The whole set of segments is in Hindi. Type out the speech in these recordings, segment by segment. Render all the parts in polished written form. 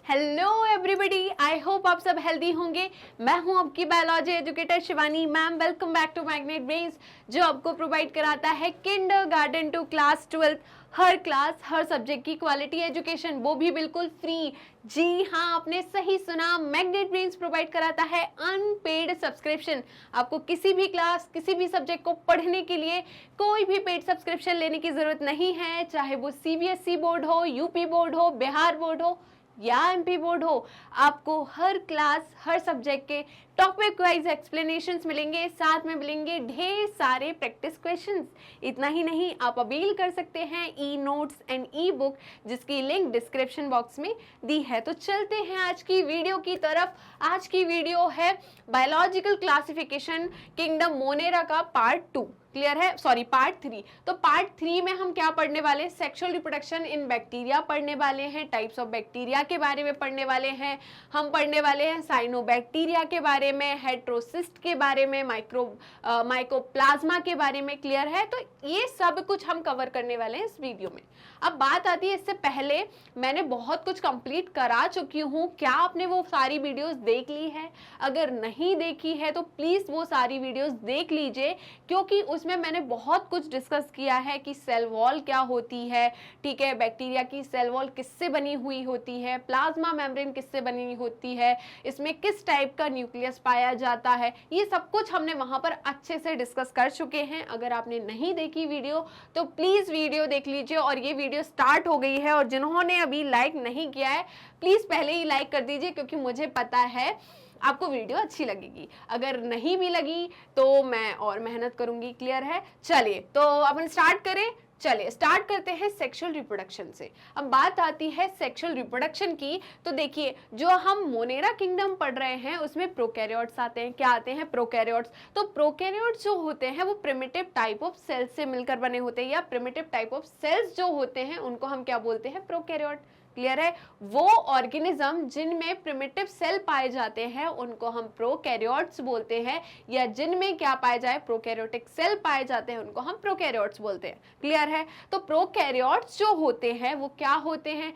हेलो एवरीबॉडी, आई होप आप सब हेल्दी होंगे। मैं हूं आपकी biology educator Shivani ma'am. Welcome back to Magnet Brains, जो आपको प्रोवाइड कराता है किंडरगार्टन टू क्लास 12 हर क्लास हर सब्जेक्ट की क्वालिटी एजुकेशन, वो भी बिल्कुल फ्री। जी हाँ, आपने सही सुना, मैग्नेट ब्रेन्स प्रोवाइड कराता है अनपेड सब्सक्रिप्शन। आपको किसी भी क्लास किसी भी सब्जेक्ट को पढ़ने के लिए कोई भी पेड सब्सक्रिप्शन लेने की जरूरत नहीं है, चाहे वो सीबीएसई बोर्ड हो, यूपी बोर्ड हो, बिहार बोर्ड हो या एमपी बोर्ड हो। आपको हर क्लास हर सब्जेक्ट के टॉपिक वाइज एक्सप्लेनेशंस मिलेंगे, साथ में मिलेंगे ढेर सारे प्रैक्टिस क्वेश्चंस। इतना ही नहीं, आप अवेल कर सकते हैं e notes and E book, जिसकी लिंक डिस्क्रिप्शन बॉक्स में दी है। तो चलते हैं आज की वीडियो की तरफ। आज की वीडियो है बायोलॉजिकल क्लासिफिकेशन किंगडम मोनेरा का पार्ट 2। क्लियर है? Sorry, part 3। तो पार्ट 3 में हम क्या पढ़ने वाले हैं? सेक्सुअल रिप्रोडक्शन इन बैक्टीरिया पढ़ने वाले हैं, टाइप्स ऑफ बैक्टीरिया के बारे में पढ़ने वाले हैं। हम पढ़ने वाले हैं साइनोबैक्टीरिया के बारे में, हेट्रोसिस्ट के बारे में, माइकोप्लाज्मा के बारे में। क्लियर है? तो ये सब कुछ हम कवर करने वाले हैं इस वीडियो में। अब बात आती है, इससे पहले मैंने बहुत कुछ कंप्लीट करा चुकी हूँ। क्या आपने वो सारी वीडियोस देख ली है? अगर नहीं देखी है तो प्लीज वो सारी वीडियोस देख लीजिए, क्योंकि उसमें मैंने बहुत कुछ डिस्कस किया है कि सेल वॉल क्या होती है। ठीक है, बैक्टीरिया की सेल वॉल किससे बनी हुई होती है, प्लाज्मा मेम्ब्रेन किससे बनी होती है, इसमें किस टाइप का न्यूक्लियस पाया जाता है, ये सब कुछ हमने वहां पर अच्छे से डिस्कस कर चुके हैं। अगर आपने नहीं देखी वीडियो तो प्लीज वीडियो देख लीजिए। और ये वीडियो स्टार्ट हो गई है, और जिन्होंने अभी लाइक नहीं किया है प्लीज पहले ही लाइक कर दीजिए, क्योंकि मुझे पता है आपको वीडियो अच्छी लगेगी। अगर नहीं भी लगी तो मैं और मेहनत करूंगी। क्लियर है? चलिए, तो अपन स्टार्ट करें। चलिए स्टार्ट करते हैं सेक्सुअल रिप्रोडक्शन से। अब बात आती है सेक्सुअल रिप्रोडक्शन की, तो देखिए जो हम मोनेरा किंगडम पढ़ रहे हैं उसमें प्रोकैरियोट्स आते हैं। क्या आते हैं? प्रोकैरियोट्स। तो प्रोकैरियोट्स जो होते हैं वो प्रिमिटिव टाइप ऑफ सेल्स से मिलकर बने होते हैं, या प्रिमिटिव टाइप ऑफ सेल्स जो होते हैं उनको हम क्या बोलते हैं? प्रोकैरियोट। क्लियर है? वो ऑर्गेनिज्म जिनमें प्रिमिटिव सेल पाए जाते हैं उनको हम प्रोकैरियोट्स बोलते हैं, या जिनमें क्या पाए जाए? प्रोकैरियोटिक सेल पाए जाते हैं उनको हम प्रोकैरियोट्स बोलते हैं। क्लियर है? तो प्रोकैरियोट्स जो होते हैं वो क्या होते हैं?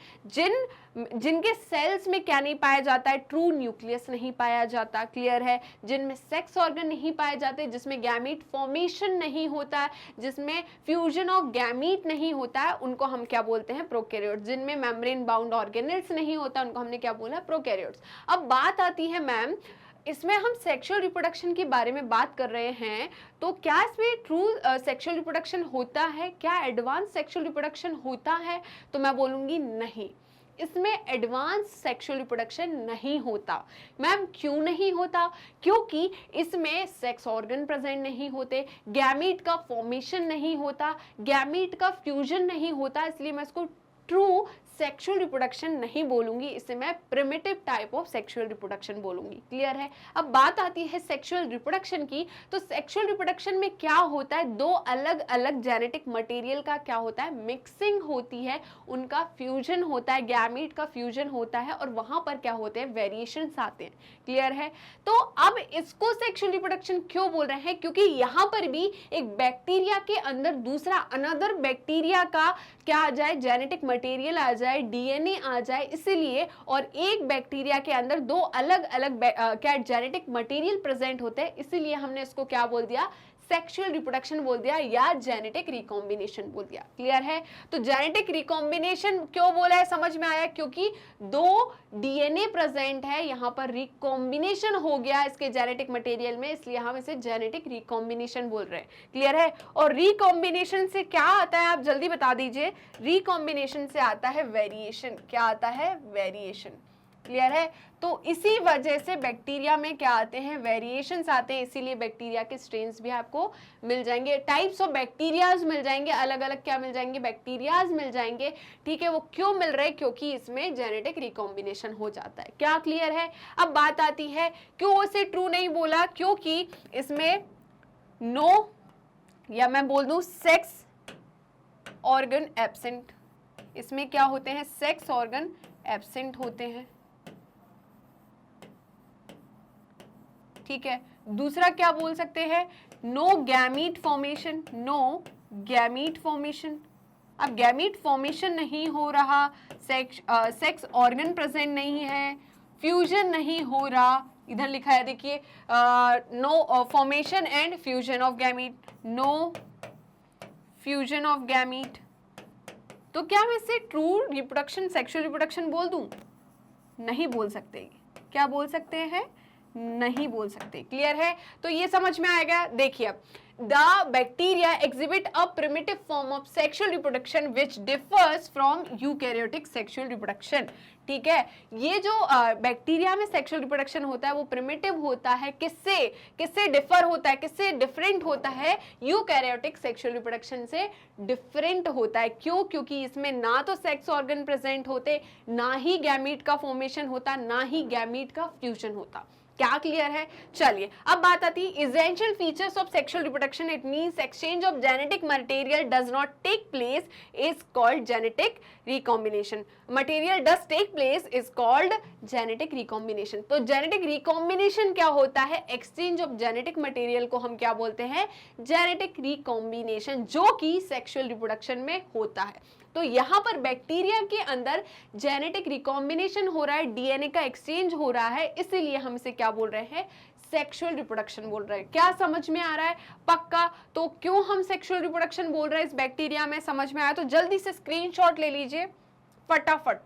जिनके सेल्स में क्या नहीं पाया जाता है? ट्रू न्यूक्लियस नहीं पाया जाता। क्लियर है? जिनमें सेक्स ऑर्गन नहीं पाए जाते, जिसमें गैमीट फॉर्मेशन नहीं होता है, जिसमें फ्यूजन ऑफ गैमीट नहीं होता है, उनको हम क्या बोलते हैं? प्रोकैरियोट्स। जिनमें मेम्ब्रेन बाउंड ऑर्गेनेल्स नहीं होता उनको हमने क्या बोला? प्रोकैरियोट्स। अब बात आती है मैम, इसमें हम सेक्सुअल रिप्रोडक्शन के बारे में बात कर रहे हैं, तो क्या इसमें ट्रू सेक्सुअल रिप्रोडक्शन होता है? क्या एडवांस सेक्सुअल रिप्रोडक्शन होता है? तो मैं बोलूंगी नहीं, इसमें एडवांस सेक्सुअल रिप्रोडक्शन नहीं होता। मैम क्यों नहीं होता? क्योंकि इसमें सेक्स ऑर्गन प्रेजेंट नहीं होते, गैमीट का फॉर्मेशन नहीं होता, गैमीट का फ्यूजन नहीं होता, इसलिए मैं इसको ट्रू सेक्सुअल रिप्रोडक्शन नहीं बोलूंगी, इसे मैं primitive type of sexual reproduction बोलूंगी। क्लियर है? अब बात आती है सेक्सुअल रिप्रोडक्शन की, तो सेक्सुअल रिप्रोडक्शन में क्या होता है? दो अलग अलग जेनेटिक मटेरियल का क्या होता है? मिक्सिंग होती है, उनका फ्यूजन होता है, गैमीट का फ्यूजन होता है, और वहां पर क्या होते हैं? वेरिएशंस आते हैं। क्लियर है? तो अब इसको सेक्सुअल रिप्रोडक्शन क्यों बोल रहे हैं? क्योंकि यहां पर भी एक बैक्टीरिया के अंदर दूसरा अनदर बैक्टीरिया का क्या आ जाए? जेनेटिक मटेरियल आ जाए, डीएनए आ जाए, इसीलिए। और एक बैक्टीरिया के अंदर दो अलग अलग क्या जेनेटिक मटेरियल प्रेजेंट होते हैं, इसीलिए हमने इसको क्या बोल दिया? सेक्सुअल रिप्रोडक्शन बोल दिया, या जेनेटिक रिकॉम्बिनेशन बोल दिया। क्लियर है? तो जेनेटिक रिकॉम्बिनेशन क्यों बोला है? समझ में आया? क्योंकि दो डीएनए प्रेजेंट है, यहां पर रिकॉम्बिनेशन हो गया इसके जेनेटिक मटेरियल में, इसलिए हम इसे जेनेटिक रिकॉम्बिनेशन बोल रहे हैं। क्लियर है? और रिकॉम्बिनेशन से क्या आता है? आप जल्दी बता दीजिए। रिकॉम्बिनेशन से आता है वेरिएशन। क्या आता है? वेरिएशन। क्लियर है? तो इसी वजह से बैक्टीरिया में क्या आते हैं? वेरिएशंस आते हैं, इसीलिए बैक्टीरिया के स्ट्रेन्स भी आपको मिल जाएंगे, टाइप्स ऑफ बैक्टीरियाज मिल जाएंगे, अलग अलग क्या मिल जाएंगे? बैक्टीरियाज मिल जाएंगे। ठीक है? वो क्यों मिल रहे? क्योंकि इसमें जेनेटिक रिकॉम्बिनेशन हो जाता है। क्या क्लियर है? अब बात आती है क्यों उसे ट्रू नहीं बोला? क्योंकि इसमें नो, या मैं बोल दूं सेक्स ऑर्गन एब्सेंट। इसमें क्या होते हैं? सेक्स ऑर्गन एब्सेंट होते हैं। ठीक है? दूसरा क्या बोल सकते हैं? No gamete formation. No gamete formation. अब गैमीट फॉर्मेशन नहीं हो रहा, सेक्स ऑर्गन प्रेजेंट नहीं है, फ्यूजन नहीं हो रहा, इधर लिखा है देखिए no formation and fusion of gamete, no fusion of gamete, तो क्या मैं इसे ट्रू रिप्रोडक्शन, सेक्सुअल रिप्रोडक्शन बोल दूं? नहीं बोल सकते। क्या बोल सकते हैं? नहीं बोल सकते। क्लियर है? तो ये समझ में आएगा। देखिए अब the bacteria exhibit a primitive form of sexual reproduction which differs from eukaryotic sexual reproduction. ठीक है, ये जो बैक्टीरिया में सेक्सुअल रिप्रोडक्शन होता है वो प्रिमिटिव होता है। किससे किससे डिफर होता है, किससे डिफरेंट होता है? यूकैरियोटिक सेक्सुअल रिप्रोडक्शन से डिफरेंट होता है। क्यों? क्योंकि इसमें ना तो सेक्स ऑर्गन प्रेजेंट होते, ना ही गैमीट का फॉर्मेशन होता, ना ही गैमीट का फ्यूजन होता। क्या क्लियर है? चलिए अब बात आती है essential features of sexual reproduction. It means exchange of genetic material does not take place is called genetic recombination. Material does take place is called genetic recombination. तो जेनेटिक रिकॉम्बिनेशन क्या होता है? एक्सचेंज ऑफ जेनेटिक मटेरियल को हम क्या बोलते हैं? जेनेटिक रिकॉम्बिनेशन, जो कि सेक्सुअल रिप्रोडक्शन में होता है। तो यहां पर बैक्टीरिया के अंदर जेनेटिक रिकॉम्बिनेशन हो रहा है, डीएनए का एक्सचेंज हो रहा है, इसीलिए हम इसे क्या बोल रहे हैं? सेक्सुअल रिप्रोडक्शन बोल रहे हैं। क्या समझ में आ रहा है? पक्का? तो क्यों हम सेक्सुअल रिप्रोडक्शन बोल रहे हैं इस बैक्टीरिया में? समझ में आया तो जल्दी से स्क्रीनशॉट ले लीजिए फटाफट।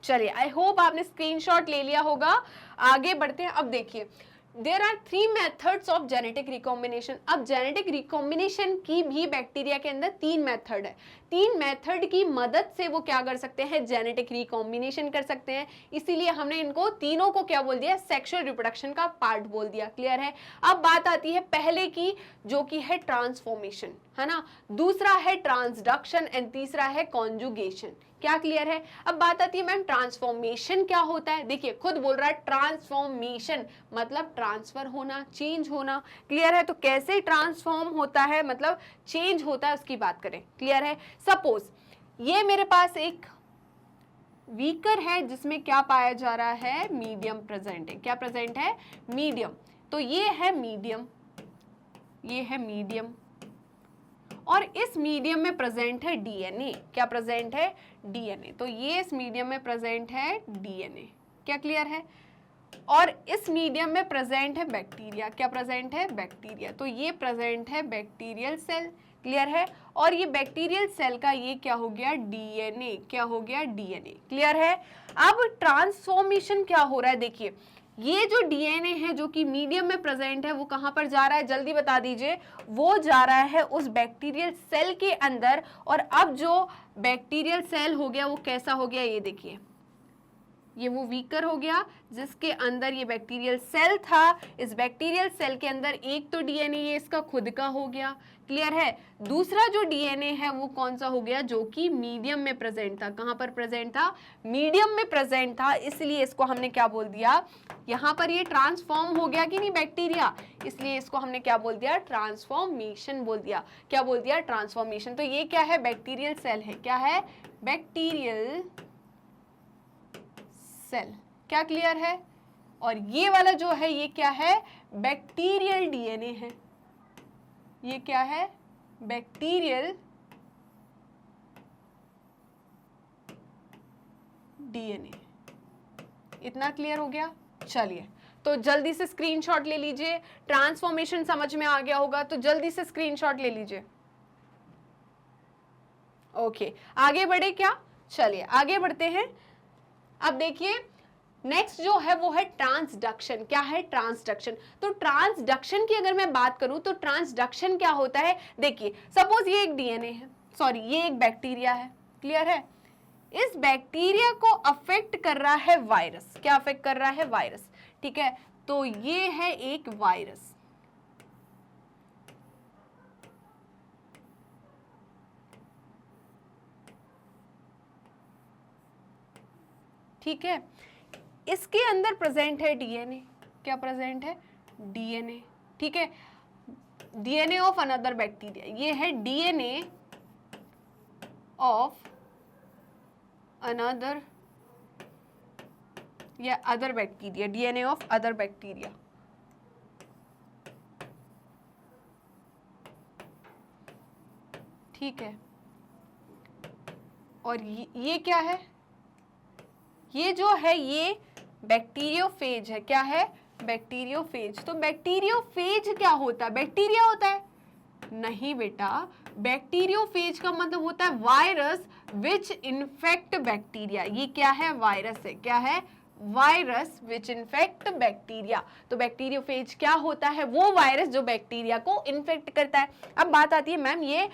चलिए आई होप आपने स्क्रीनशॉट ले लिया होगा। आगे बढ़ते हैं। अब देखिए there are 3 methods of genetic recombination. अब जेनेटिक रिकॉम्बिनेशन की भी बैक्टीरिया के अंदर 3 मेथड है। 3 मेथड की मदद से वो क्या कर सकते हैं? जेनेटिक रिकॉम्बिनेशन कर सकते हैं। इसीलिए हमने इनको तीनों को क्या बोल दिया? सेक्सुअल रिप्रोडक्शन का पार्ट बोल दिया। क्लियर है? अब बात आती है पहले की, जो कि है ट्रांसफॉर्मेशन, है ना, दूसरा है ट्रांसडक्शन एंड तीसरा है कॉन्जुगेशन। क्या क्लियर है? अब बात आती है मैम ट्रांसफॉर्मेशन क्या होता है? देखिए खुद बोल रहा है ट्रांसफॉर्मेशन मतलब ट्रांसफर होना, चेंज होना। क्लियर है? तो कैसे ट्रांसफॉर्म होता है, मतलब चेंज होता है, उसकी बात करें। क्लियर है? सपोज ये मेरे पास एक वीकर है जिसमें क्या पाया जा रहा है? मीडियम प्रेजेंट है। क्या प्रेजेंट है? मीडियम। तो ये है मीडियम, ये है मीडियम, और इस मीडियम में प्रेजेंट है डीएनए। क्या प्रेजेंट है? डीएनए। तो ये इस मीडियम में प्रेजेंट है डीएनए। क्या क्लियर है? और इस मीडियम में प्रेजेंट है बैक्टीरिया। क्या प्रेजेंट है? बैक्टीरिया। तो ये प्रेजेंट है बैक्टीरियल सेल। क्लियर है? और ये बैक्टीरियल सेल का ये क्या हो गया? डीएनए। क्या हो गया? डीएनए। क्लियर है? अब ट्रांसफॉर्मेशन क्या हो रहा है? देखिए ये जो डीएनए है जो कि मीडियम में प्रेजेंट है वो कहां पर जा रहा है? जल्दी बता दीजिए। वो जा रहा है उस बैक्टीरियल सेल के अंदर। और अब जो बैक्टीरियल सेल हो गया वो कैसा हो गया? ये देखिए, ये वो वीकर हो गया जिसके अंदर ये बैक्टीरियल सेल था। इस बैक्टीरियल सेल के अंदर एक तो डीएनए ये इसका खुद का हो गया। क्लियर है? दूसरा जो डीएनए है वो कौन सा हो गया? जो कि मीडियम में प्रेजेंट था। कहां पर प्रेजेंट था? मीडियम में प्रेजेंट था, इसलिए इसको हमने क्या बोल दिया? यहां पर ये ट्रांसफॉर्म हो गया कि नहीं बैक्टीरिया, इसलिए इसको हमने क्या बोल दिया? ट्रांसफॉर्मेशन बोल दिया। क्या बोल दिया? ट्रांसफॉर्मेशन। तो ये क्या है? बैक्टीरियल सेल है। क्या है? Bacterial cell. क्या क्लियर है? और ये वाला जो है ये क्या है? बैक्टीरियल डीएनए है। ये क्या है? Bacterial DNA. इतना क्लियर हो गया? चलिए तो जल्दी से स्क्रीनशॉट ले लीजिए। ट्रांसफॉर्मेशन समझ में आ गया होगा तो जल्दी से स्क्रीनशॉट ले लीजिए। ओके आगे बढ़े क्या? चलिए आगे बढ़ते हैं। अब देखिए नेक्स्ट जो है वो है ट्रांसडक्शन। क्या है? ट्रांसडक्शन। तो ट्रांसडक्शन की अगर मैं बात करूं तो ट्रांसडक्शन क्या होता है? देखिए सपोज ये एक डीएनए है, सॉरी ये एक बैक्टीरिया है। क्लियर है? इस बैक्टीरिया को अफेक्ट कर रहा है वायरस। क्या अफेक्ट कर रहा है? वायरस। ठीक है? तो ये है एक वायरस। ठीक है? इसके अंदर प्रेजेंट है डीएनए। क्या प्रेजेंट है? डीएनए। ठीक है? DNA of another bacteria. ये है डीएनए ऑफ अनदर या other bacteria. DNA of other bacteria. ठीक है? और ये क्या है, ये जो है ये बैक्टीरियोफेज है। क्या है, बैक्टीरियोफेज। तो बैक्टीरियोफेज क्या होता है, बैक्टीरिया होता है? नहीं बेटा, बैक्टीरियोफेज का मतलब होता है वायरस विच इन्फेक्ट बैक्टीरिया। ये क्या है, वायरस है। क्या है, वायरस विच इन्फेक्ट बैक्टीरिया। तो बैक्टीरियोफेज क्या होता है, वो वायरस जो बैक्टीरिया को इन्फेक्ट करता है। अब बात आती है मैम ये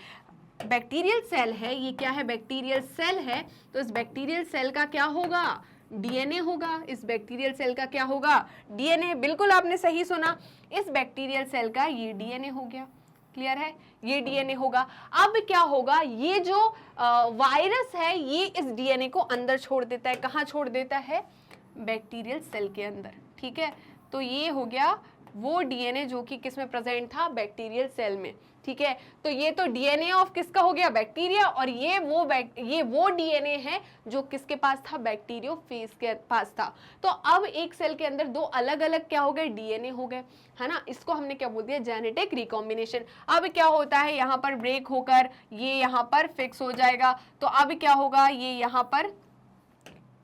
बैक्टीरियल सेल है, ये क्या है, बैक्टीरियल सेल है, तो इस बैक्टीरियल सेल का क्या होगा, डीएनए होगा। इस बैक्टीरियल सेल का क्या होगा, डीएनए। बिल्कुल आपने सही सुना, इस बैक्टीरियल सेल का ये डीएनए हो गया। क्लियर है, ये डीएनए होगा। अब क्या होगा, ये जो वायरस है ये इस डीएनए को अंदर छोड़ देता है। कहाँ छोड़ देता है, बैक्टीरियल सेल के अंदर। ठीक है, तो ये हो गया वो डीएनए जो कि किस में प्रेजेंट था, बैक्टीरियल सेल में। ठीक है, तो ये तो डीएनए ऑफ किसका हो गया, बैक्टीरिया, और ये वो डीएनए है जो किसके पास था, बैक्टीरियोफेज के पास था। तो अब एक सेल के अंदर दो अलग अलग क्या हो गए, डीएनए हो गए, है ना। इसको हमने क्या बोल दिया, जेनेटिक रिकॉम्बिनेशन। अब क्या होता है, यहाँ पर ब्रेक होकर ये यहाँ पर फिक्स हो जाएगा। तो अब क्या होगा, ये यहाँ पर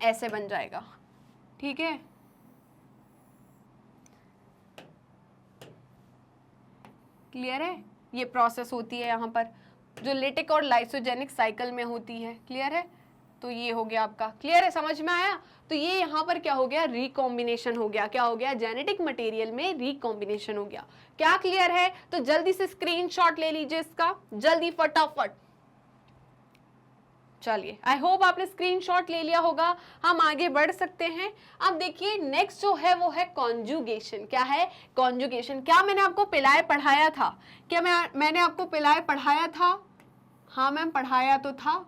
ऐसे बन जाएगा। ठीक है, क्लियर है, ये प्रोसेस होती है यहाँ पर जो लेटिक और लाइसोजेनिक साइकिल में होती है। क्लियर है, तो ये हो गया आपका। क्लियर है, समझ में आया। तो ये यहाँ पर क्या हो गया, रिकॉम्बिनेशन हो गया। क्या हो गया, जेनेटिक मटेरियल में रिकॉम्बिनेशन हो गया। क्या क्लियर है, तो जल्दी से स्क्रीनशॉट ले लीजिए इसका, जल्दी फटाफट। चलिए, आई होप आपने स्क्रीनशॉट ले लिया होगा, हम आगे बढ़ सकते हैं। अब देखिए नेक्स्ट जो है वो है कॉन्जुगेशन। क्या है, कॉन्जुगेशन। क्या मैंने आपको पिलाए पढ़ाया था, क्या मैंने आपको पिलाए पढ़ाया था? हाँ मैम, पढ़ाया तो था,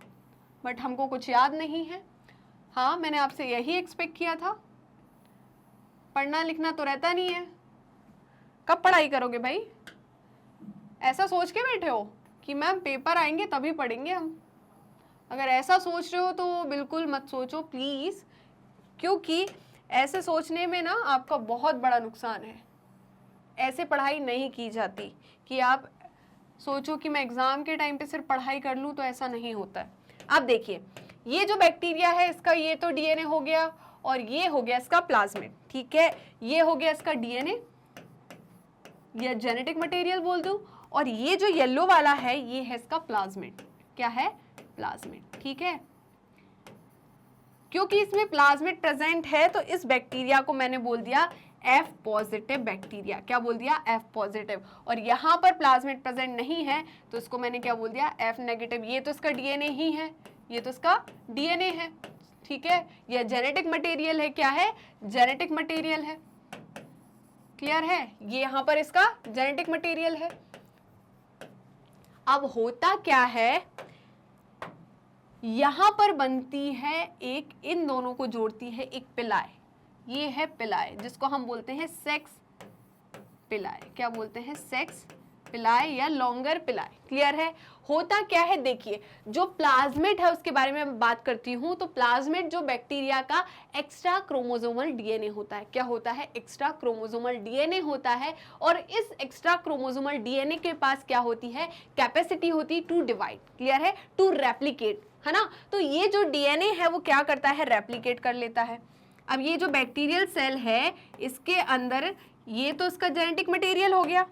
बट हमको कुछ याद नहीं है। हाँ, मैंने आपसे यही एक्सपेक्ट किया था, पढ़ना लिखना तो रहता नहीं है। कब पढ़ाई करोगे भाई? ऐसा सोच के बैठे हो कि मैम पेपर आएंगे तभी पढ़ेंगे हम? अगर ऐसा सोच रहे हो तो बिल्कुल मत सोचो प्लीज़, क्योंकि ऐसे सोचने में ना आपका बहुत बड़ा नुकसान है। ऐसे पढ़ाई नहीं की जाती कि आप सोचो कि मैं एग्ज़ाम के टाइम पे सिर्फ पढ़ाई कर लूँ, तो ऐसा नहीं होता है। अब देखिए, ये जो बैक्टीरिया है इसका ये तो डीएनए हो गया, और ये हो गया इसका प्लाज्मिड। ठीक है, ये हो गया इसका डीएनए या जेनेटिक मटेरियल बोल दूँ, और ये जो येलो वाला है ये है इसका प्लाज्मिड। क्या है, प्लाज्मिड। ठीक है, क्योंकि इसमें प्लाज्मिड प्रेजेंट है तो इस बैक्टीरिया को मैंने बोल दिया F पॉजिटिव बैक्टीरिया। क्या बोल दिया, F पॉजिटिव। और यहाँ पर प्लाज्मिड प्रेजेंट नहीं है तो इसको मैंने क्या बोल दिया, F नेगेटिव। ये तो इसका डीएनए ही है, ये तो इसका डीएनए है। ठीक है, यह जेनेटिक मटेरियल है। क्या है, जेनेटिक मटेरियल है। क्लियर है, ये यहाँ पर इसका जेनेटिक मटेरियल है। अब होता क्या है, यहां पर बनती है एक, इन दोनों को जोड़ती है एक पिलाय। ये है पिलाय, जिसको हम बोलते हैं सेक्स पिलाय। क्या बोलते हैं, सेक्स पिलाय या लॉन्गर पिलाय। क्लियर है, होता क्या है, देखिए जो प्लाज्मिड है उसके बारे में बात करती हूँ। तो प्लाज्मिड जो बैक्टीरिया का एक्स्ट्रा क्रोमोसोमल डीएनए होता है। क्या होता है, एक्स्ट्रा क्रोमोसोमल डीएनए होता है, और इस एक्स्ट्रा क्रोमोसोमल डीएनए के पास क्या होती है, कैपेसिटी होती है टू डिवाइड। क्लियर है, टू रेप्लिकेट, है ना। तो ये जो डीएनए है वो क्या करता है, रेप्लिकेट कर लेता है। अब ये जो बैक्टीरियल सेल है इसके अंदर ये तो इसका जेनेटिक मटेरियल हो गया,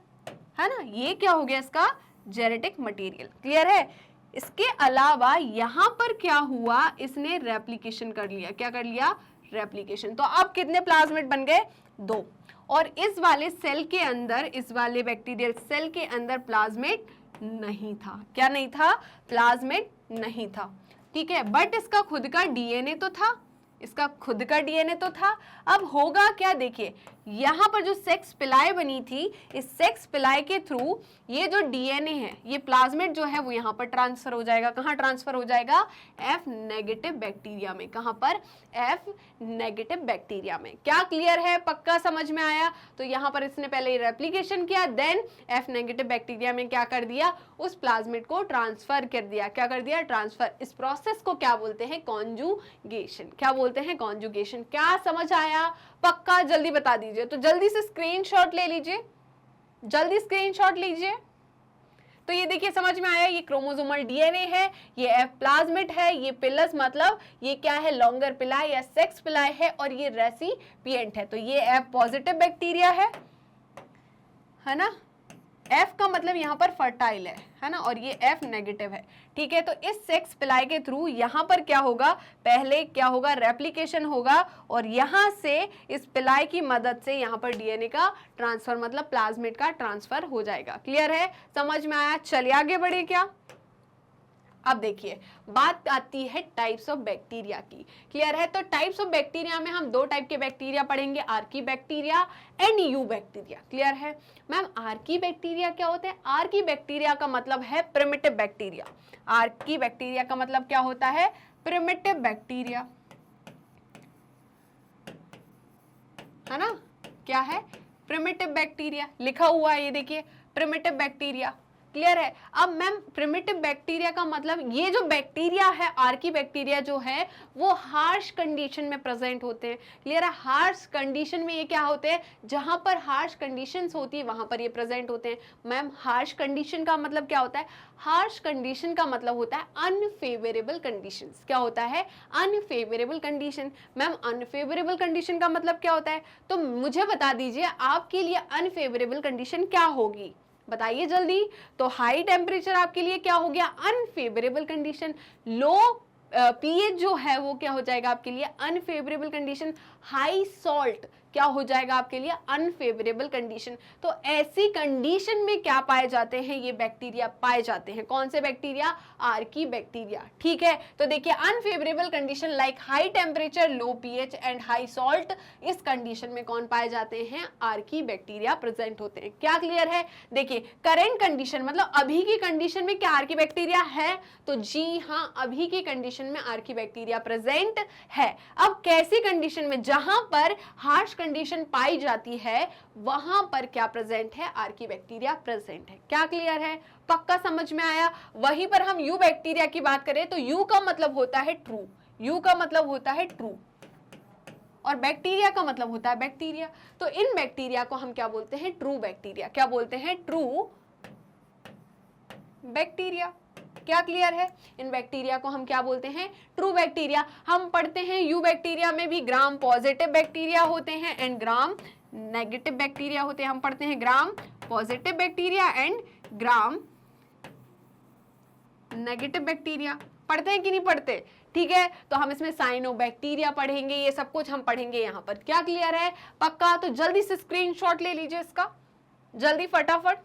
है ना, ये क्या हो गया, इसका जेनेटिक मटेरियल। क्लियर है, इसके अलावा यहाँ पर क्या हुआ, इसने रेप्लिकेशन कर लिया। क्या कर लिया, रेप्लिकेशन। तो अब कितने प्लाज्मिड बन गए, 2। और इस वाले सेल के अंदर, इस वाले बैक्टीरियल सेल के अंदर प्लाज्मिड नहीं था। क्या नहीं था, प्लाज्मिड नहीं था। ठीक है, बट इसका खुद का डीएनए तो था, इसका खुद का डीएनए तो था। अब होगा क्या, देखिए यहाँ पर जो सेक्स पिलाय बनी थी, इस सेक्स पिलाय के थ्रू ये जो डीएनए है, ये प्लाज्मिड जो है वो यहाँ पर ट्रांसफर हो जाएगा। कहाँ ट्रांसफर हो जाएगा, F नेगेटिव बैक्टीरिया में। कहाँ पर, F नेगेटिव बैक्टीरिया में। क्या क्लियर है, पक्का समझ में आया। तो यहाँ पर इसने पहले रेप्लिकेशन किया, देन F नेगेटिव बैक्टीरिया में क्या कर दिया, उस प्लाज्मिड को ट्रांसफर कर दिया। क्या कर दिया, ट्रांसफर। इस प्रोसेस को क्या बोलते हैं, कॉन्जुगेशन। क्या बोलते हैं, कॉन्जुगेशन। क्या समझ आया, पक्का जल्दी बता दीजिए। तो जल्दी से स्क्रीनशॉट ले लीजिए, जल्दी स्क्रीनशॉट लीजिए। तो ये देखिए समझ में आया, ये क्रोमोसोमल डीएनए है, ये एफ प्लाज्मिड है, ये पिलस मतलब ये क्या है, लॉन्गर पिलाई या सेक्स पिलाई है, और ये रेसिपिएंट है। तो ये एफ पॉजिटिव बैक्टीरिया है ना, एफ का मतलब यहाँ पर फर्टाइल है ना, और ये एफ नेगेटिव है, ठीक है। तो इस सेक्स पिलाई के थ्रू यहाँ पर क्या होगा, पहले क्या होगा, रेप्लिकेशन होगा, और यहाँ से इस पिलाई की मदद से यहाँ पर डीएनए का ट्रांसफर मतलब प्लाज्मिड का ट्रांसफर हो जाएगा। क्लियर है, समझ में आया? चलिए आगे बढ़े क्या। अब देखिए बात आती है टाइप्स ऑफ बैक्टीरिया की। क्लियर है, तो टाइप्स ऑफ बैक्टीरिया में हम दो टाइप के बैक्टीरिया पढ़ेंगे, Archie bacteria and you bacteria. Clear है मैम, आर्की बैक्टीरिया क्या होते हैं? आर्की बैक्टीरिया का मतलब है प्रिमिटिव बैक्टीरिया। आर्की बैक्टीरिया का मतलब क्या होता है? प्रिमिटिव बैक्टीरिया, है ना। क्या है? प्रिमिटिव बैक्टीरिया, लिखा हुआ है ये देखिए, प्रिमिटिव बैक्टीरिया। क्लियर है। अब मैम प्रिमिटिव बैक्टीरिया का मतलब ये जो बैक्टीरिया है, आर्की बैक्टीरिया जो है वो हार्श कंडीशन में प्रेजेंट होते हैं। क्लियर है, हार्श कंडीशन में ये क्या होते हैं, जहां पर हार्श कंडीशंस होती है वहां पर ये प्रेजेंट होते हैं। मैम हार्श कंडीशन का मतलब क्या होता है? हार्श कंडीशन का मतलब होता है अनफेवरेबल कंडीशंस। क्या होता है? Unfavourable condition. Ma'am unfavourable condition का मतलब क्या होता है? तो मुझे बता दीजिए आपके लिए अनफेवरेबल कंडीशन क्या होगी, बताइए जल्दी। तो हाई टेम्परेचर आपके लिए क्या हो गया? Unfavourable condition. लो पीएच जो है वो क्या हो जाएगा आपके लिए? Unfavourable condition. हाई सॉल्ट क्या हो जाएगा आपके लिए? Unfavourable condition. तो ऐसी कंडीशन में क्या पाए जाते हैं? ये बैक्टीरिया पाए जाते हैं। कौन से बैक्टीरिया? Archie bacteria. ठीक है, तो देखिए unfavourable condition like high temperature, low pH and high salt, इस कंडीशन में कौन पाए जाते हैं? आर्की बैक्टीरिया प्रेजेंट होते हैं। क्या क्लियर है? देखिए करेंट कंडीशन मतलब अभी की कंडीशन में क्या आर्की बैक्टीरिया है? तो जी हाँ, अभी की कंडीशन में आर्की बैक्टीरिया प्रेजेंट है। अब कैसी कंडीशन में? जहां पर हार्श कंडीशन पाई जाती है वहां पर क्या प्रेजेंट है? आर्की बैक्टीरिया प्रेजेंट है। क्या क्लियर है? पक्का समझ में आया? वहीं पर हम यू बैक्टीरिया की बात करें तो यू का मतलब होता है ट्रू, यू का मतलब होता है ट्रू, और बैक्टीरिया का मतलब होता है बैक्टीरिया। तो इन बैक्टीरिया को हम क्या बोलते हैं? True bacteria. क्या बोलते हैं? True bacteria. क्या क्लियर है? इन बैक्टीरिया को हम क्या बोलते हैं? True bacteria. हम पढ़ते हैं यू बैक्टीरिया में भी ग्राम पॉजिटिव बैक्टीरिया होते हैं एंड ग्राम नेगेटिव बैक्टीरिया होते हैं। हम पढ़ते हैं gram positive bacteria and gram negative bacteria. पढ़ते हैं कि नहीं पढ़ते? ठीक है, तो हम इसमें साइनोबैक्टीरिया पढ़ेंगे, ये सब कुछ हम पढ़ेंगे यहाँ पर। क्या क्लियर है? पक्का? तो जल्दी से स्क्रीनशॉट ले लीजिए इसका, जल्दी फटाफट।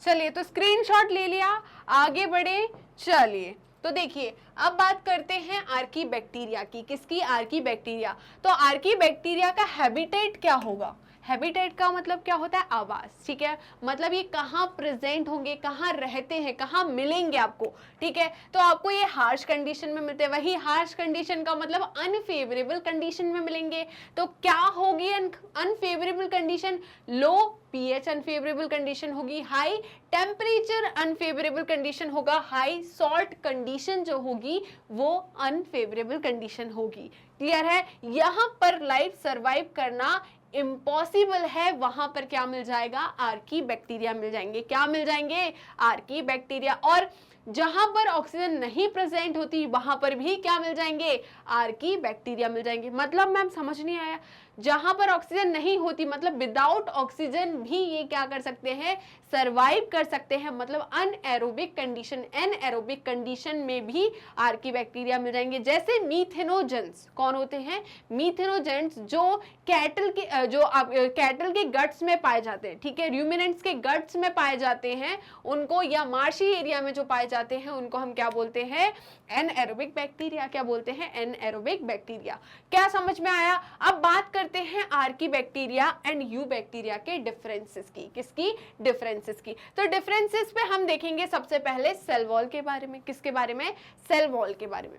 चलिए तो स्क्रीनशॉट ले लिया, आगे बढ़े। चलिए तो देखिए अब बात करते हैं आर्की बैक्टीरिया की। किसकी? Archie bacteria. तो आर्की बैक्टीरिया का हैबिटेट क्या होगा? हैबिटेट का मतलब क्या होता है? आवास। ठीक है, मतलब ये कहाँ प्रेजेंट होंगे, कहाँ रहते हैं, कहाँ मिलेंगे आपको। ठीक है, तो आपको ये हार्श कंडीशन में मिलते हैं। वही हार्श कंडीशन का मतलब अनफेवरेबल कंडीशन में मिलेंगे। तो क्या होगी अनफेवरेबल कंडीशन? लो पीएच अनफेवरेबल कंडीशन होगी, हाई टेम्परेचर अनफेवरेबल कंडीशन होगा, हाई सॉल्ट कंडीशन जो होगी वो अनफेवरेबल कंडीशन होगी। क्लियर है? यहां पर लाइफ सरवाइव करना इम्पॉसिबल है, वहां पर क्या मिल जाएगा? आर्की बैक्टीरिया मिल जाएंगे। क्या मिल जाएंगे? Archie bacteria. और जहां पर ऑक्सीजन नहीं प्रेजेंट होती वहां पर भी क्या मिल जाएंगे? आर्की बैक्टीरिया मिल जाएंगे। मतलब मैम समझ नहीं आया? जहां पर ऑक्सीजन नहीं होती मतलब विदाउट ऑक्सीजन भी ये क्या कर सकते हैं? सरवाइव कर सकते हैं। मतलब अनएरोबिक कंडीशन, एनएरोबिक कंडीशन में भी आर्की बैक्टीरिया मिल जाएंगे। जैसे मीथेनोजेंस कौन होते हैं? मीथेनोजेंस जो कैटल के गट्स में पाए जाते हैं। ठीक है, रूमिनेंट्स के गट्स में पाए जाते हैं उनको, या मार्शी एरिया में जो पाए जाते हैं उनको हम क्या बोलते हैं? Anaerobic bacteria. क्या बोलते हैं? Anaerobic bacteria. क्या समझ में आया? अब बात करते हैं Archie bacteria and you bacteria के डिफरेंसेस की। किसकी? डिफरेंसेस की। तो डिफरेंसेस पे हम देखेंगे सबसे पहले सेल वॉल के बारे में। किसके बारे में? सेल वॉल के बारे में।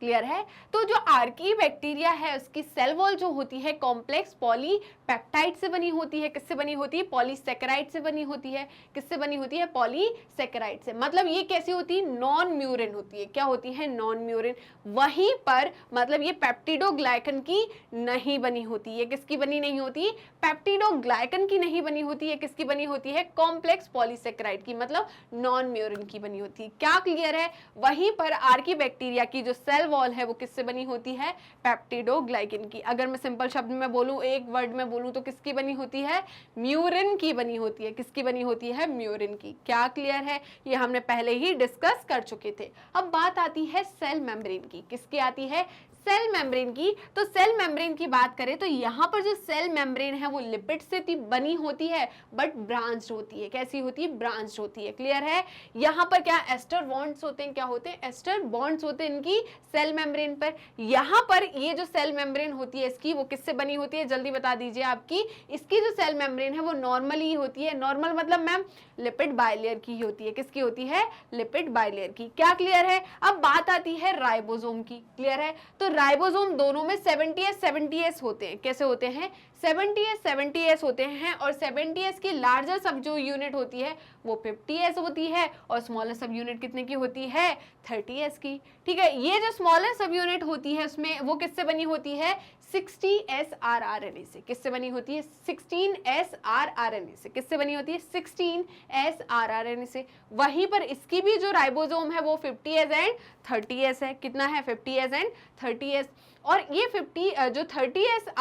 क्लियर है। तो जो आर्की बैक्टीरिया है उसकी सेल वॉल जो होती है कॉम्प्लेक्स पॉलीपेप्टाइड से बनी होती है। किससे बनी होती है? पॉलीसेकेराइड से बनी होती है। किससे बनी होती है? पॉलीसेकेराइड से। मतलब ये कैसी होती है? नॉन म्यूरिन होती है। क्या होती है? Non murein. वहीं पर मतलब ये पेप्टिडोग्लाइकन की नहीं बनी होती है। किसकी बनी नहीं होती? पेप्टिडोग्लाइकन की नहीं बनी होती है। किसकी बनी होती है? कॉम्प्लेक्स पॉलीसेकेराइड की, मतलब नॉन म्यूरिन की बनी होती है। क्या क्लियर है? वहीं पर आर्की बैक्टीरिया की जो सेल वॉल है वो किससे बनी होती है? पेप्टिडोग्लाइकन की। अगर मैं सिंपल शब्द में बोलूं, एक वर्ड में बोलूं तो किसकी बनी होती है? म्यूरिन की बनी होती है। किसकी बनी होती है? म्यूरिन की। क्या क्लियर है? ये हमने पहले ही डिस्कस कर चुके थे। अब बात आती है सेल मेम्ब्रेन की। किसकी आती है? सेल मेम्ब्रेन की। तो सेल मेम्ब्रेन की बात करें तो यहाँ पर जो सेल मेम्ब्रेन है वो लिपिड से बनी होती है बट ब्रांच्ड होती है। कैसी होती है? ब्रांच्ड होती है। क्लियर है? यहाँ पर क्या एस्टर बॉन्ड्स होते हैं? क्या होते हैं? एस्टर बॉन्ड्स होते हैं इनकी सेल मेम्ब्रेन पर। यहाँ पर ये जो सेल मेम्ब्रेन होती है इसकी, वो किससे बनी होती है? जल्दी बता दीजिए आपकी। इसकी जो सेल मेम्ब्रेन है वो नॉर्मली होती है। नॉर्मल मतलब मैम लिपिड बाइलेयर की होती है। किसकी होती है? लिपिड बाइलेयर की। क्या क्लियर है? अब बात आती है राइबोसोम की। क्लियर है? तो राइबोसोम दोनों में 70s होते हैं। कैसे होते हैं? 70s होते हैं। और 70s की लार्जर सब जो यूनिट होती है वो 50s होती है और स्मॉलर सब यूनिट कितने की होती है? 30s की। ठीक है, ये जो स्मॉलर सब यूनिट होती है उसमें वो किससे बनी होती है? 16s rRNA से। किससे बनी होती है? 16s rRNA से। किससे बनी होती है? 16s rRNA से। वहीं पर इसकी भी जो राइबोसोम है वो 50s एंड 30s है। कितना है? 50s and 30s। और ये 30s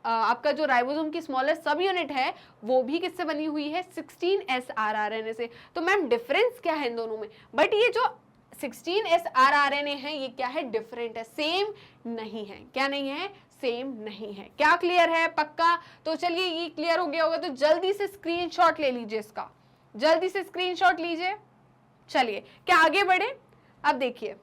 आपका जो राइबोसोम की स्मॉलर सब यूनिट है वो भी किससे बनी हुई है? 16s rRNA से। तो मैम डिफरेंस क्या है इन दोनों में? बट ये जो 16s rRNA है ये क्या है? डिफरेंट है, सेम नहीं है। क्या नहीं है? सेम नहीं है। क्या क्लियर है? पक्का? तो चलिए ये क्लियर हो गया होगा तो जल्दी से स्क्रीनशॉट ले लीजिए इसका, जल्दी से स्क्रीनशॉट लीजिए। चलिए क्या आगे बढ़े? अब देखिए,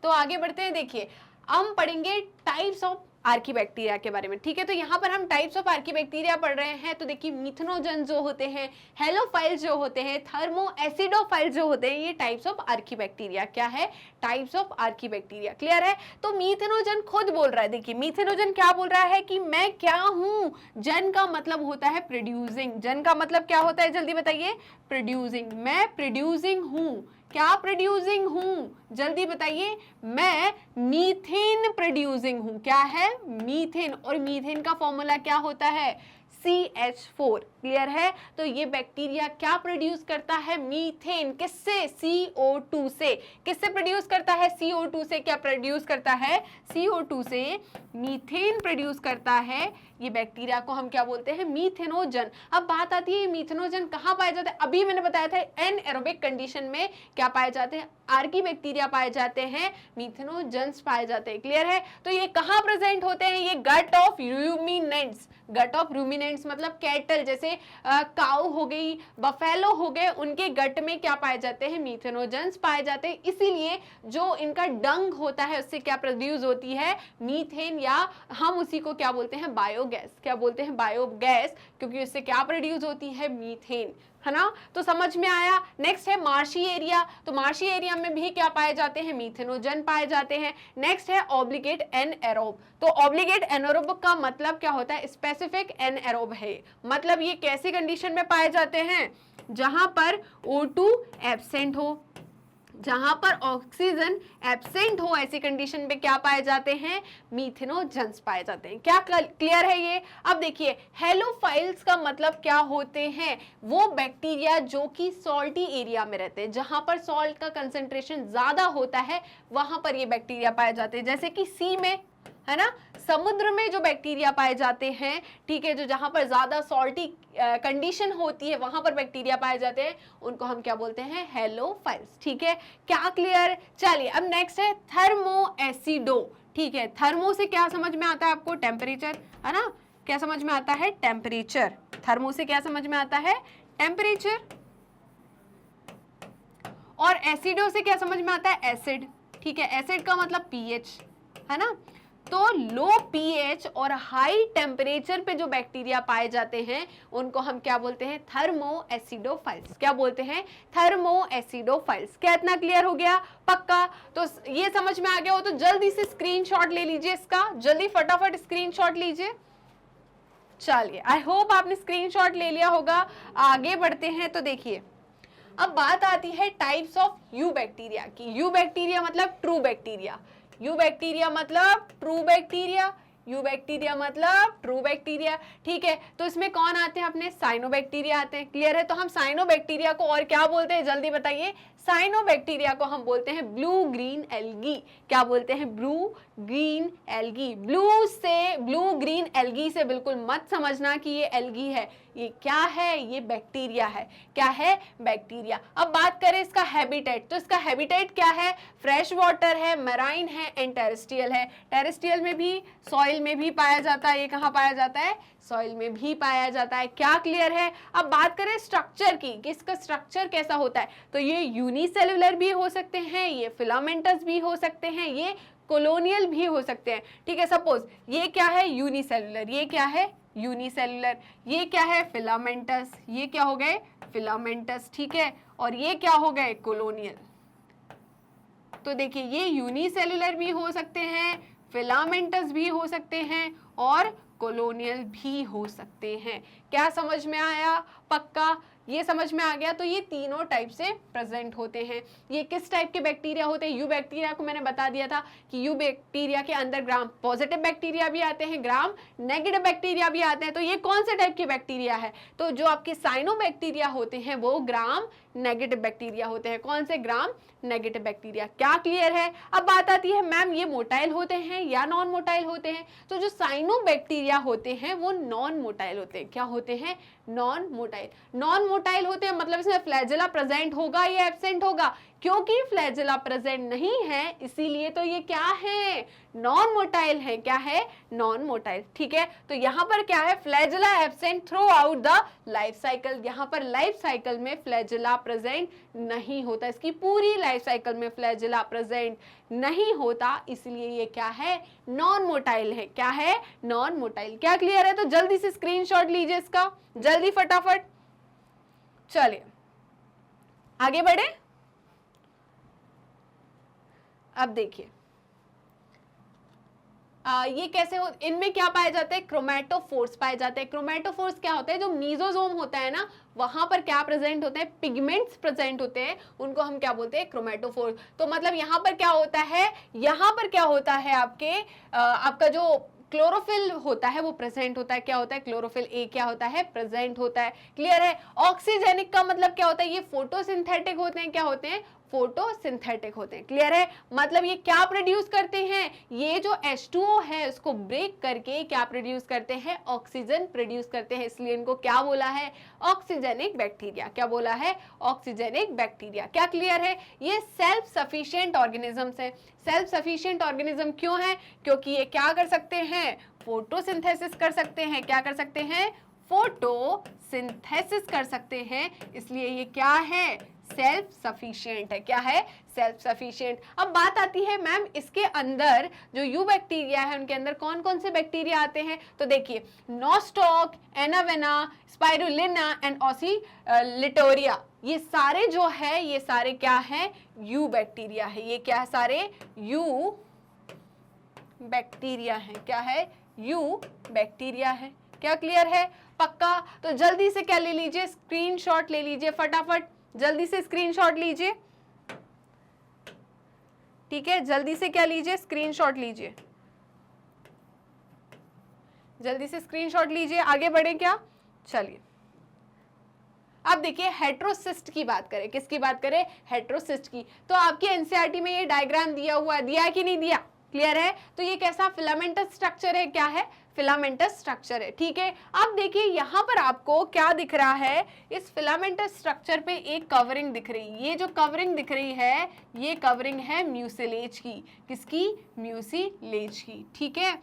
तो आगे बढ़ते हैं। देखिए हम पढ़ेंगे टाइप्स ऑफ आर्कीबैक्टीरिया के बारे में। ठीक है, तो यहाँ पर हम टाइप्स ऑफ आर्कीबैक्टीरिया पढ़ रहे हैं। तो देखिए मिथनोजन जो होते हैं, हेलोफाइल जो होते हैं, थर्मो एसिडोफाइल जो होते हैं, ये टाइप्स ऑफ आर्कीबैक्टीरिया। क्या है? Types of archaebacteria. क्लियर है? तो मिथनोजन खुद बोल रहा है। देखिए मिथनोजन क्या बोल रहा है कि मैं क्या हूं? जन का मतलब होता है प्रोड्यूसिंग। जन का मतलब क्या होता है? जल्दी बताइए। प्रोड्यूसिंग। मैं प्रोड्यूसिंग हूं। क्या प्रोड्यूसिंग हूं? जल्दी बताइए। मैं मीथेन प्रोड्यूसिंग हूं। क्या है? मीथेन। और मीथेन का फॉर्मूला क्या होता है? CH4। क्लियर है? तो ये बैक्टीरिया क्या प्रोड्यूस करता है? मीथेन। किससे? CO2 से। किससे प्रोड्यूस करता है? CO2 से। क्या प्रोड्यूस करता है? CO2 से मीथेन प्रोड्यूस करता है। ये बैक्टीरिया को हम क्या बोलते हैं? मीथेनोजन। अब बात आती है मीथेनोजन कहाँ पाए जाते हैं? अभी मैंने बताया था एनएरोबिक कंडीशन में क्या पाए जाते हैं? आर्की बैक्टीरिया पाए जाते हैं, मीथेनोजन्स पाए जाते हैं। क्लियर है? तो ये कहाँ प्रेजेंट होते हैं? ये gut of ruminants. Gut of ruminants मतलब कैटल, जैसे काऊ हो गई, बफेलो हो गए, उनके गट में क्या पाए जाते हैं? मीथेनोजन्स पाए जाते हैं। इसीलिए जो इनका डंग होता है उससे क्या प्रोड्यूस होती है? मीथेन, या हम उसी को क्या बोलते हैं? बायोगैस। क्या बोलते हैं? बायोगैस, क्योंकि उससे क्या प्रोड्यूस होती है? मीथेन। है ना? तो समझ में आया। नेक्स्ट है मार्शी एरिया। तो मार्शी एरिया में भी क्या पाए जाते हैं? मीथेनोजन पाए जाते हैं। नेक्स्ट है ऑब्लिगेट एनएरोब। तो ऑब्लिगेट एनएरोब का मतलब क्या होता है? स्पेसिफिक एनएरोब है। मतलब ये कैसी कंडीशन में पाए जाते हैं? जहां पर O2 एब्सेंट हो, जहां पर ऑक्सीजन एब्सेंट हो, ऐसी कंडीशन पे क्या पाए जाते हैं? मीथेनोजन्स पाए जाते हैं। क्या क्लियर है ये? अब देखिए हेलोफाइल्स का मतलब क्या होते हैं? वो बैक्टीरिया जो कि सॉल्टी एरिया में रहते हैं, जहां पर सॉल्ट का कंसेंट्रेशन ज्यादा होता है वहां पर ये बैक्टीरिया पाए जाते हैं। जैसे कि सी में, है ना, समुद्र में जो बैक्टीरिया पाए जाते हैं, ठीक है, जो जहां पर ज्यादा सॉल्टी कंडीशन होती है वहां पर बैक्टीरिया पाए जाते हैं, उनको हम क्या बोलते हैं? हेलोफाइल्स। ठीक है, क्या क्लियर? चलिए अब नेक्स्ट है थर्मो एसिडो। ठीक है, थर्मो से क्या समझ में आता है आपको? टेम्परेचर, है ना? क्या समझ में आता है? टेम्परेचर। थर्मो से क्या समझ में आता है? टेम्परेचर। और एसिडो से क्या समझ में आता है? एसिड। ठीक है, एसिड का मतलब pH, है ना? तो लो पीएच और हाई टेम्परेचर पे जो बैक्टीरिया पाए जाते हैं उनको हम क्या बोलते हैं, थर्मो एसिडोफाइल्स। क्या बोलते हैं, थर्मो एसिडोफाइल्स। क्या इतना क्लियर हो गया, पक्का? तो ये समझ में आ गया हो तो जल्दी से स्क्रीनशॉट ले लीजिए इसका, जल्दी फटाफट स्क्रीनशॉट लीजिए। चलिए, आई होप आपने स्क्रीनशॉट ले लिया होगा। आगे बढ़ते हैं तो देखिए, अब बात आती है टाइप्स ऑफ यू बैक्टीरिया की। यू बैक्टीरिया मतलब ट्रू बैक्टीरिया, यू बैक्टीरिया मतलब ट्रू बैक्टीरिया, यू बैक्टीरिया मतलब ट्रू बैक्टीरिया। ठीक है, तो इसमें कौन आते हैं अपने, साइनोबैक्टीरिया आते हैं। क्लियर है? तो हम साइनोबैक्टीरिया को और क्या बोलते हैं, जल्दी बताइए। साइनोबैक्टीरिया को हम बोलते हैं ब्लू ग्रीन एल्गी। क्या बोलते हैं, blue green algae. Blue green algae से बिल्कुल मत समझना कि ये एल्गी है, ये क्या है, ये बैक्टीरिया है। क्या है, बैक्टीरिया। अब बात करें इसका हैबिटेट, तो इसका हैबिटेट क्या है, फ्रेश वाटर है, मैराइन है एंड टेरेस्ट्रियल है। टेरेस्ट्रियल में भी, सॉइल में भी पाया जाता है। ये कहाँ पाया जाता है, सॉइल में भी पाया जाता है। क्या क्लियर है? अब बात करें स्ट्रक्चर की कि इसका स्ट्रक्चर कैसा होता है, तो ये यूनिसेलुलर भी हो सकते हैं, ये फिलामेंटस भी हो सकते हैं, ये कॉलोनियल भी हो सकते हैं। ठीक है, सपोज ये क्या है, यूनिसेलुलर, ये क्या है, यूनिसेलुलर, ये क्या है, फिलामेंटस, ये क्या हो गए, फिलामेंटस। ठीक है, और ये क्या हो गए, कॉलोनियल। तो देखिए, ये यूनिसेलुलर भी हो सकते हैं, फिलामेंटस भी हो सकते हैं और कॉलोनियल भी हो सकते हैं। क्या समझ में आया, पक्का? ये समझ में आ गया। तो ये तीनों टाइप से प्रेजेंट होते हैं। ये किस टाइप के बैक्टीरिया होते हैं, यू बैक्टीरिया को मैंने बता दिया था कि यू बैक्टीरिया के अंदर ग्राम पॉजिटिव बैक्टीरिया भी आते हैं, ग्राम नेगेटिव बैक्टीरिया भी आते हैं। तो ये कौन से टाइप के बैक्टीरिया है, तो जो आपके साइनोबैक्टीरिया होते हैं वो ग्राम नेगेटिव बैक्टीरिया होते हैं। कौन से, ग्राम नेगेटिव बैक्टीरिया। क्या क्लियर है? अब बात आती है मैम ये मोटाइल होते हैं या नॉन मोटाइल होते हैं, तो जो साइनोबैक्टीरिया होते हैं वो नॉन मोटाइल होते हैं। क्या होते हैं, नॉन मोटाइल। नॉन मोटाइल होते हैं मतलब इसमें फ्लैजेला प्रेजेंट होगा या एब्सेंट होगा, क्योंकि फ्लैजेला प्रेजेंट नहीं है इसीलिए तो ये क्या है, नॉन मोटाइल है। क्या है, नॉन मोटाइल। ठीक है, तो यहाँ पर क्या है, flagella absent through out the life cycle. यहाँ पर लाइफ साइकिल में फ्लैजेला प्रेजेंट नहीं होता, इसकी पूरी लाइफ साइकिल में फ्लैजेला प्रेजेंट नहीं होता, इसलिए ये क्या है, नॉन मोटाइल है। क्या है, नॉन मोटाइल। क्या क्लियर है? तो जल्दी से स्क्रीनशॉट लीजिए इसका, जल्दी फटाफट। चलिए आगे बढ़े। अब देखिए ये कैसे हो, इनमें क्या पाए जाते हैं, क्रोमेटोफोर्स पाए जाते हैं। क्रोमेटोफोर्स क्या होता है, जो मीजोजोम होता है ना, वहां पर क्या प्रेजेंट होते हैं, पिगमेंट्स प्रेजेंट होते हैं, उनको हम क्या बोलते हैं, क्रोमेटोफोर्स। तो मतलब यहाँ पर क्या होता है, यहाँ पर क्या होता है, आपका जो क्लोरोफिल होता है वो प्रेजेंट होता है। क्या होता है, क्लोरोफिल ए क्या होता है, प्रेजेंट होता है। क्लियर है? ऑक्सीजेनिक का मतलब क्या होता है, ये फोटोसिंथेटिक होते हैं। क्या होते हैं, फोटोसिंथेटिक होते हैं। क्लियर है? मतलब ये क्या प्रोड्यूस करते हैं, ये जो H2O है उसको ब्रेक करके क्या प्रोड्यूस करते हैं, ऑक्सीजन प्रोड्यूस करते हैं, इसलिए इनको क्या बोला है, ऑक्सीजेनिक बैक्टीरिया। क्या बोला है, ऑक्सीजेनिक बैक्टीरिया। क्या क्लियर है? ये सेल्फ सफिशिएंट ऑर्गेनिजम्स है। सेल्फ सफिशिएंट ऑर्गेनिज्म क्यों है, क्योंकि ये क्या कर सकते हैं, फोटोसिंथेसिस कर सकते हैं। क्या कर सकते हैं, फोटोसिंथेसिस कर सकते हैं, इसलिए ये क्या है, सेल्फ सफिशिएंट है। क्या है, सेल्फ सफिशिएंट। अब बात आती है मैम इसके अंदर जो यू बैक्टीरिया है उनके अंदर कौन कौन से बैक्टीरिया आते हैं, तो देखिए नोस्टॉक, एनावेना, स्पाइरुलिना एंड ऑसिलिटोरिया, ये सारे जो है, ये सारे क्या है, यू बैक्टीरिया है। ये क्या है, सारे यू बैक्टीरिया है। क्या है, यू बैक्टीरिया है। क्या क्लियर है, पक्का? तो जल्दी से क्या ले लीजिए, स्क्रीनशॉट ले लीजिए फटाफट, जल्दी से स्क्रीनशॉट लीजिए। ठीक है, जल्दी से क्या लीजिए, स्क्रीनशॉट लीजिए, जल्दी से स्क्रीनशॉट लीजिए। आगे बढ़े क्या, चलिए अब देखिए हेट्रोसिस्ट की बात करें। किसकी बात करें, हेट्रोसिस्ट की। तो आपके एनसीईआरटी में ये डायग्राम दिया हुआ, दिया कि नहीं दिया, क्लियर है? तो ये कैसा फिलामेंटस स्ट्रक्चर है, क्या है, फिलामेंटस स्ट्रक्चर है। ठीक है, अब देखिए यहाँ पर आपको क्या दिख रहा है, इस फिलामेंटस स्ट्रक्चर पे एक कवरिंग दिख रही है। ये जो कवरिंग दिख रही है, ये कवरिंग है म्यूसिलेज की। किसकी, म्यूसिलेज की। ठीक है,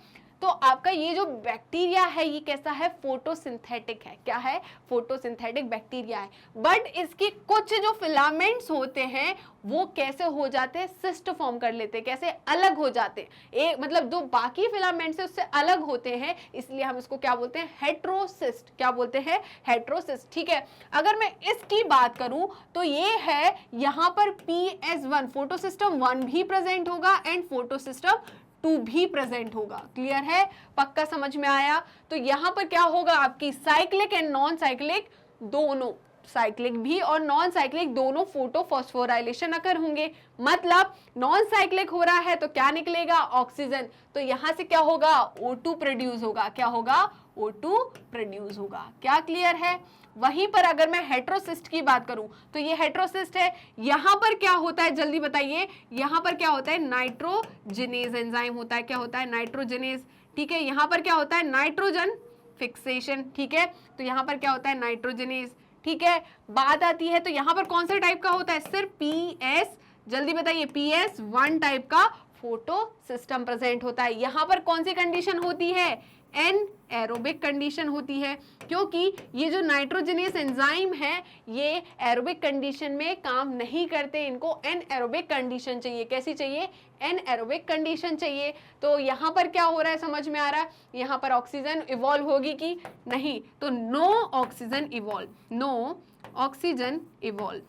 तो आपका ये जो बैक्टीरिया है ये कैसा है, फोटोसिंथेटिक है। क्या है, फोटोसिंथेटिक बैक्टीरिया है। बट इसके कुछ जो फिलामेंट्स होते हैं वो कैसे हो जाते हैं, सिस्ट फॉर्म कर लेते हैं। कैसे, अलग हो जाते हैं। एक मतलब जो बाकी फिलामेंट्स है उससे अलग होते हैं, इसलिए हम इसको क्या बोलते हैं, हेट्रोसिस्ट। क्या बोलते हैं, हेट्रोसिस्ट। ठीक है, अगर मैं इसकी बात करूं तो ये है, यहां पर PS1 फोटोसिस्टम 1 भी प्रेजेंट होगा एंड फोटोसिस्टम 2 भी प्रेजेंट होगा। क्लियर है, पक्का समझ में आया। तो यहां पर क्या होगा, आपकी साइक्लिक एंड नॉन साइक्लिक दोनों, साइक्लिक भी और नॉन साइक्लिक दोनों फोटोफॉस्फोराइलेशन अकर होंगे। मतलब नॉन साइक्लिक हो रहा है तो क्या निकलेगा, ऑक्सीजन। तो यहां से क्या होगा, O2 प्रोड्यूस होगा। क्या होगा, O2 प्रोड्यूस होगा। क्या क्लियर है। वहीं पर अगर मैं हेट्रोसिस्ट की बात करूं तो ये हेट्रोसिस्ट है। यहां पर क्या होता है, जल्दी बताइए, यहां पर क्या होता है, नाइट्रोजिनेज एंजाइम होता है। क्या होता है, नाइट्रोजिनेज। ठीक है, यहां पर क्या होता है, नाइट्रोजन फिक्सेशन। ठीक है, तो यहां पर क्या होता है, नाइट्रोजिनेज। ठीक है, बात आती है तो यहां पर कौन से टाइप का होता है, सिर्फ PS, जल्दी बताइए, PS1 टाइप का फोटो सिस्टम प्रेजेंट होता है। यहां पर कौन सी कंडीशन होती है, एन एरोबिक कंडीशन होती है, क्योंकि ये जो नाइट्रोजनेस एंजाइम है ये एरोबिक कंडीशन में काम नहीं करते, इनको एन एरोबिक कंडीशन चाहिए। कैसी चाहिए, एन एरोबिक कंडीशन चाहिए। तो यहाँ पर क्या हो रहा है, समझ में आ रहा है, यहाँ पर ऑक्सीजन इवॉल्व होगी कि नहीं, तो no oxygen evolve, no oxygen evolve.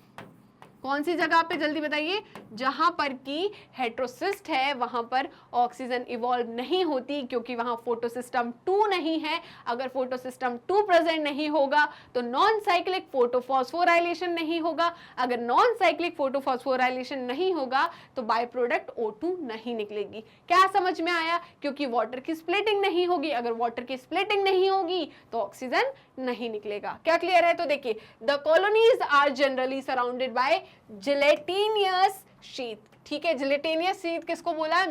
कौन सी जगह पे, जल्दी बताइए, जहां पर की हेट्रोसिस्ट है वहां पर ऑक्सीजन इवॉल्व नहीं होती, क्योंकि वहां फोटोसिस्टम 2 नहीं है। अगर फोटोसिस्टम 2 प्रेजेंट नहीं होगा तो नॉन साइक्लिक फोटोफॉस्फोराइलेशन नहीं होगा। अगर नॉन साइक्लिक फोटोफॉस्फोराइलेशन नहीं होगा तो बाय प्रोडक्ट O2 नहीं निकलेगी। क्या समझ में आया, क्योंकि वाटर की स्प्लिटिंग नहीं होगी। अगर वाटर की स्प्लिटिंग नहीं होगी तो ऑक्सीजन नहीं निकलेगा। क्या क्लियर है। तो देखिए, the colonies are generally surrounded by gelatinous sheath. ठीक है, जिलेटिनियस शीट किसको बोला है,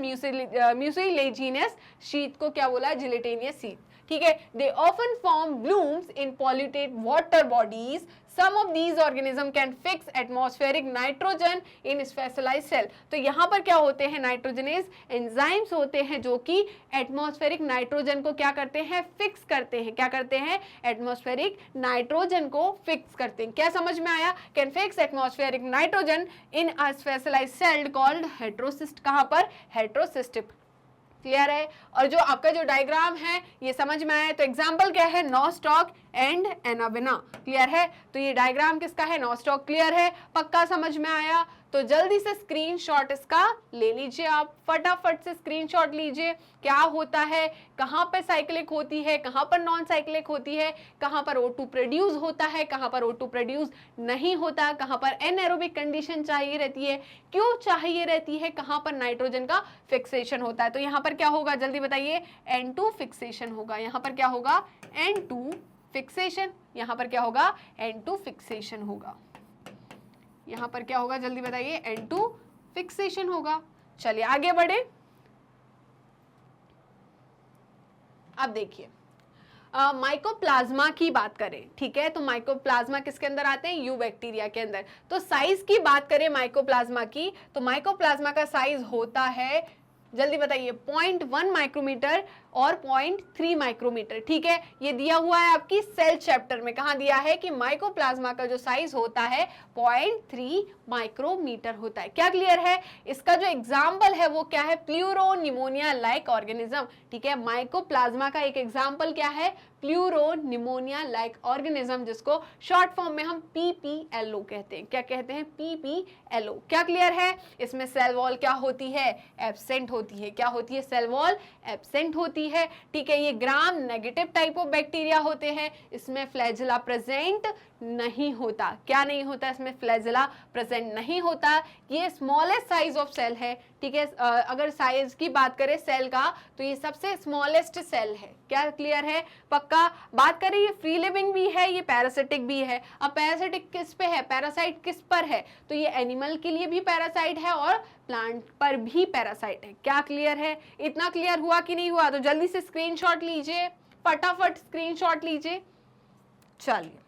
म्यूसिलेजिनस शीट को क्या बोला है, जिलेटिनियस शीट। ठीक है, they often form blooms in polluted water bodies. Some of these organisms can fix atmospheric nitrogen in specialized cell। तो यहाँ पर क्या होते हैं, नाइट्रोजनेस एंजाइम्स होते हैं जो कि एटमॉस्फेरिक नाइट्रोजन को क्या करते हैं, फिक्स करते हैं। क्या करते हैं, एटमॉस्फेरिक नाइट्रोजन को फिक्स करते हैं। क्या समझ में आया, can fix atmospheric nitrogen in a specialized cell called heterocyst. कहाँ पर, हेट्रोसिस्ट। क्लियर है। और जो आपका जो डायग्राम है ये समझ में आया, तो एग्जांपल क्या है, नॉस्टॉक एंड एनाबिना। क्लियर है, तो ये डायग्राम किसका है, नॉस्टॉक। क्लियर है, पक्का समझ में आया। तो जल्दी से स्क्रीनशॉट इसका ले लीजिए, आप फटाफट से स्क्रीनशॉट लीजिए। क्या होता है, कहाँ पर साइक्लिक होती है, कहाँ पर नॉन साइक्लिक होती है, कहाँ पर O2 प्रोड्यूस होता है, कहाँ पर O2 प्रोड्यूस नहीं होता, कहाँ पर एनएरोबिक कंडीशन चाहिए रहती है, क्यों चाहिए रहती है, कहाँ पर नाइट्रोजन का फिक्सेशन होता है। तो यहाँ पर क्या होगा, जल्दी बताइए, N2 फिक्सेशन होगा। यहाँ पर क्या होगा, N2 फिक्सेशन। यहाँ पर क्या होगा, N2 फिक्सेशन होगा। यहाँ पर क्या होगा, जल्दी बताइए, N2 फिक्सेशन होगा। चलिए आगे बढ़े। अब देखिए, माइकोप्लाज्मा की बात करें। ठीक है, तो माइकोप्लाज्मा किसके अंदर आते हैं, यू बैक्टीरिया के अंदर। तो साइज की बात करें माइकोप्लाज्मा की, तो माइकोप्लाज्मा का साइज होता है, जल्दी बताइए, 0.1 माइक्रोमीटर और 0.3 माइक्रोमीटर। ठीक है, ये दिया हुआ है आपकी सेल चैप्टर में। कहाँ दिया है कि माइकोप्लाज्मा का जो साइज होता है 0.3 माइक्रोमीटर होता है। क्या क्लियर है। इसका जो एग्जाम्पल है वो क्या है, प्लूरोनिमोनिया लाइक ऑर्गेनिज्म। ठीक है, माइकोप्लाज्मा का एक एग्जाम्पल क्या है, प्लूरोनिमोनिया लाइक ऑर्गेनिज्म, जिसको शॉर्ट फॉर्म में हम PPLO कहते हैं। क्या कहते हैं, PPLO। क्या क्लियर है। इसमें सेल वॉल क्या होती है, एब्सेंट होती है। क्या होती है, सेल वॉल एब्सेंट होती है। ठीक है, ये gram negative type of bacteria होते हैं। इसमें फ्लैजेला प्रेजेंट नहीं होता। क्या नहीं होता, इसमें फ्लैजेला प्रेजेंट नहीं होता। ये स्मॉलेस्ट साइज ऑफ सेल है। ठीक है, अगर साइज की बात करें सेल का तो ये सबसे स्मॉलेस्ट सेल है। क्या क्लियर है, पक्का। बात करें, ये फ्री लिविंग भी है, ये पैरासिटिक भी है। अब पैरासिटिक किस पे है, पैरासाइट किस पर है, तो ये एनिमल के लिए भी पैरासाइट है और प्लांट पर भी पैरासाइट है। क्या क्लियर है, इतना क्लियर हुआ कि नहीं हुआ। तो जल्दी से स्क्रीनशॉट लीजिए, फटाफट स्क्रीनशॉट लीजिए। चलिए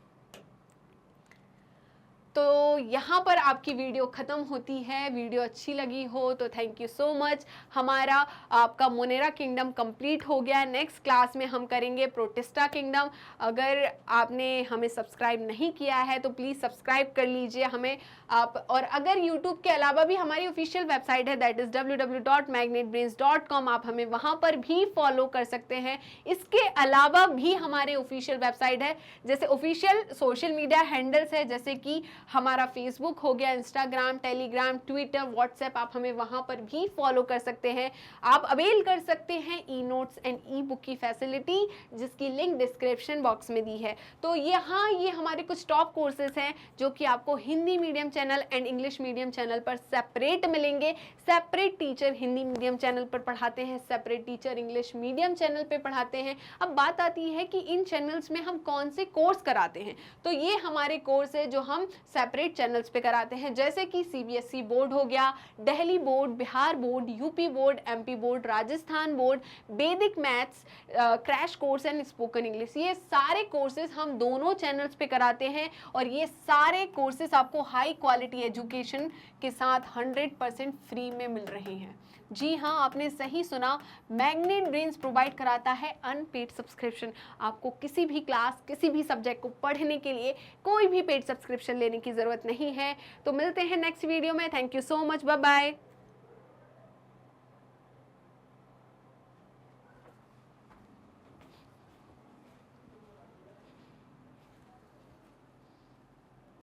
तो यहाँ पर आपकी वीडियो ख़त्म होती है। वीडियो अच्छी लगी हो तो थैंक यू सो मच। हमारा आपका मोनेरा किंगडम कंप्लीट हो गया। नेक्स्ट क्लास में हम करेंगे प्रोटिस्टा किंगडम। अगर आपने हमें सब्सक्राइब नहीं किया है तो प्लीज़ सब्सक्राइब कर लीजिए हमें आप। और अगर यूट्यूब के अलावा भी हमारी ऑफिशियल वेबसाइट है दैट इज़ www.magnetbrains.com, आप हमें वहाँ पर भी फॉलो कर सकते हैं। इसके अलावा भी हमारे ऑफिशियल वेबसाइट है, जैसे ऑफिशियल सोशल मीडिया हैंडल्स है, जैसे कि हमारा फेसबुक हो गया, इंस्टाग्राम, टेलीग्राम, ट्विटर, व्हाट्सएप, आप हमें वहां पर भी फॉलो कर सकते हैं। आप अवेल कर सकते हैं e notes and E book की फैसिलिटी, जिसकी लिंक डिस्क्रिप्शन बॉक्स में दी है। तो यहाँ ये हमारे कुछ टॉप कोर्सेज हैं जो कि आपको Hindi medium channel and English medium channel पर सेपरेट मिलेंगे। Separate teacher Hindi medium channel पर पढ़ाते हैं, separate teacher English medium channel पर पढ़ाते हैं। अब बात आती है कि इन चैनल्स में हम कौन से कोर्स कराते हैं। तो ये हमारे कोर्स है जो हम सेपरेट चैनल्स पे कराते हैं, जैसे कि सीबीएसई बोर्ड हो गया, Delhi board, Bihar board, UP board, MP board, Rajasthan board, Vedic maths, crash course and spoken English. ये सारे कोर्सेज हम दोनों चैनल्स पे कराते हैं और ये सारे कोर्सेज आपको हाई क्वालिटी एजुकेशन के साथ 100% फ्री में मिल रहे हैं। जी हाँ, आपने सही सुना, मैग्नेट ब्रेन्स प्रोवाइड कराता है अनपेड सब्सक्रिप्शन। आपको किसी भी क्लास, किसी भी सब्जेक्ट को पढ़ने के लिए कोई भी पेड सब्सक्रिप्शन लेने की ज़रूरत नहीं है। तो मिलते हैं नेक्स्ट वीडियो में। Thank you so much, bye bye.